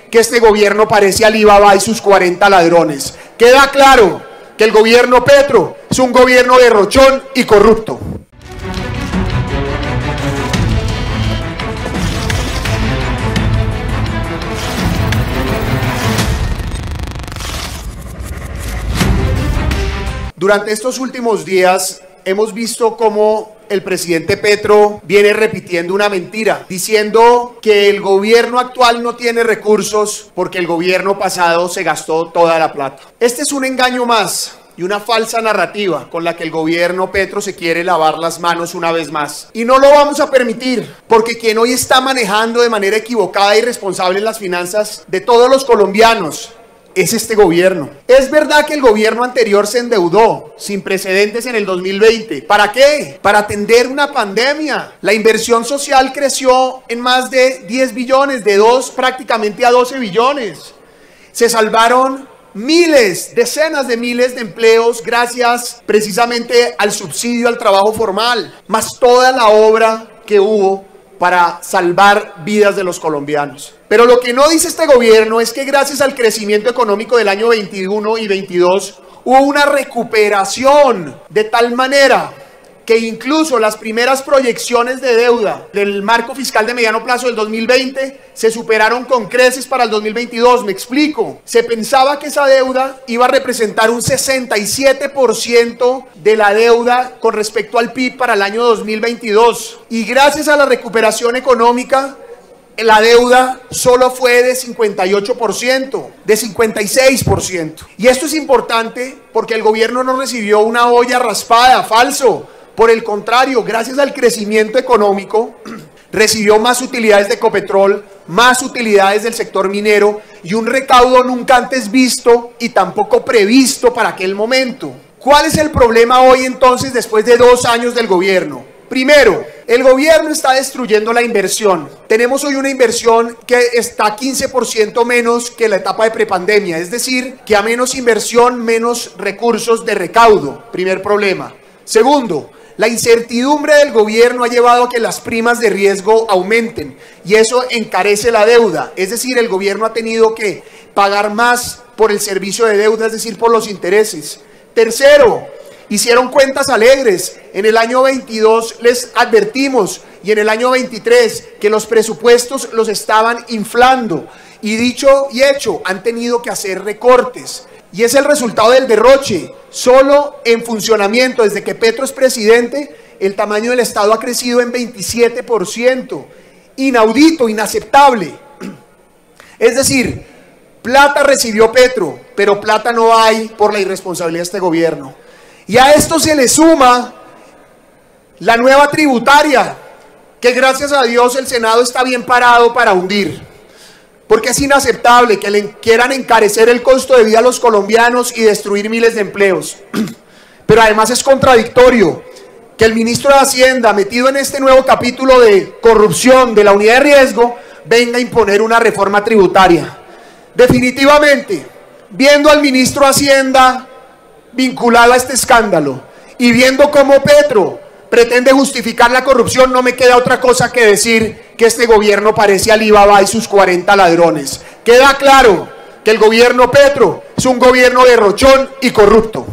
que este gobierno parece Alibaba y sus 40 ladrones. Queda claro que el gobierno Petro es un gobierno derrochón y corrupto. Durante estos últimos días hemos visto cómo el presidente Petro viene repitiendo una mentira, diciendo que el gobierno actual no tiene recursos porque el gobierno pasado se gastó toda la plata. Este es un engaño más y una falsa narrativa con la que el gobierno Petro se quiere lavar las manos una vez más. Y no lo vamos a permitir, porque quien hoy está manejando de manera equivocada e irresponsable las finanzas de todos los colombianos es este gobierno. Es verdad que el gobierno anterior se endeudó sin precedentes en el 2020. ¿Para qué? Para atender una pandemia. La inversión social creció en más de 10 billones, de 2 prácticamente a 12 billones. Se salvaron miles, decenas de miles de empleos gracias precisamente al subsidio al trabajo formal, más toda la obra que hubo para salvar vidas de los colombianos. Pero lo que no dice este gobierno es que gracias al crecimiento económico del año 21 y 22 hubo una recuperación de tal manera que incluso las primeras proyecciones de deuda del marco fiscal de mediano plazo del 2020 se superaron con creces para el 2022. Me explico. Se pensaba que esa deuda iba a representar un 67% de la deuda con respecto al PIB para el año 2022. Y gracias a la recuperación económica, la deuda solo fue de 58%, de 56%. Y esto es importante porque el gobierno no recibió una olla raspada, falso. Por el contrario, gracias al crecimiento económico, recibió más utilidades de Ecopetrol, más utilidades del sector minero y un recaudo nunca antes visto y tampoco previsto para aquel momento. ¿Cuál es el problema hoy entonces después de 2 años del gobierno? Primero, el gobierno está destruyendo la inversión. Tenemos hoy una inversión que está 15% menos que la etapa de prepandemia, es decir, que a menos inversión, menos recursos de recaudo. Primer problema. Segundo, la incertidumbre del gobierno ha llevado a que las primas de riesgo aumenten y eso encarece la deuda. Es decir, el gobierno ha tenido que pagar más por el servicio de deuda, es decir, por los intereses. Tercero, hicieron cuentas alegres. En el año 22 les advertimos y en el año 23 que los presupuestos los estaban inflando. Y dicho y hecho, han tenido que hacer recortes. Y es el resultado del derroche. Solo en funcionamiento, desde que Petro es presidente, el tamaño del Estado ha crecido en 27%. Inaudito, inaceptable. Es decir, plata recibió Petro, pero plata no hay por la irresponsabilidad de este gobierno. Y a esto se le suma la nueva tributaria, que gracias a Dios el Senado está bien parado para hundir. Porque es inaceptable que le quieran encarecer el costo de vida a los colombianos y destruir miles de empleos. Pero además es contradictorio que el ministro de Hacienda, metido en este nuevo capítulo de corrupción de la unidad de riesgo, venga a imponer una reforma tributaria. Definitivamente, viendo al ministro de Hacienda vinculado a este escándalo y viendo cómo Petro pretende justificar la corrupción, no me queda otra cosa que decir que este gobierno parece Alibaba y sus 40 ladrones. Queda claro que el gobierno Petro es un gobierno derrochón y corrupto.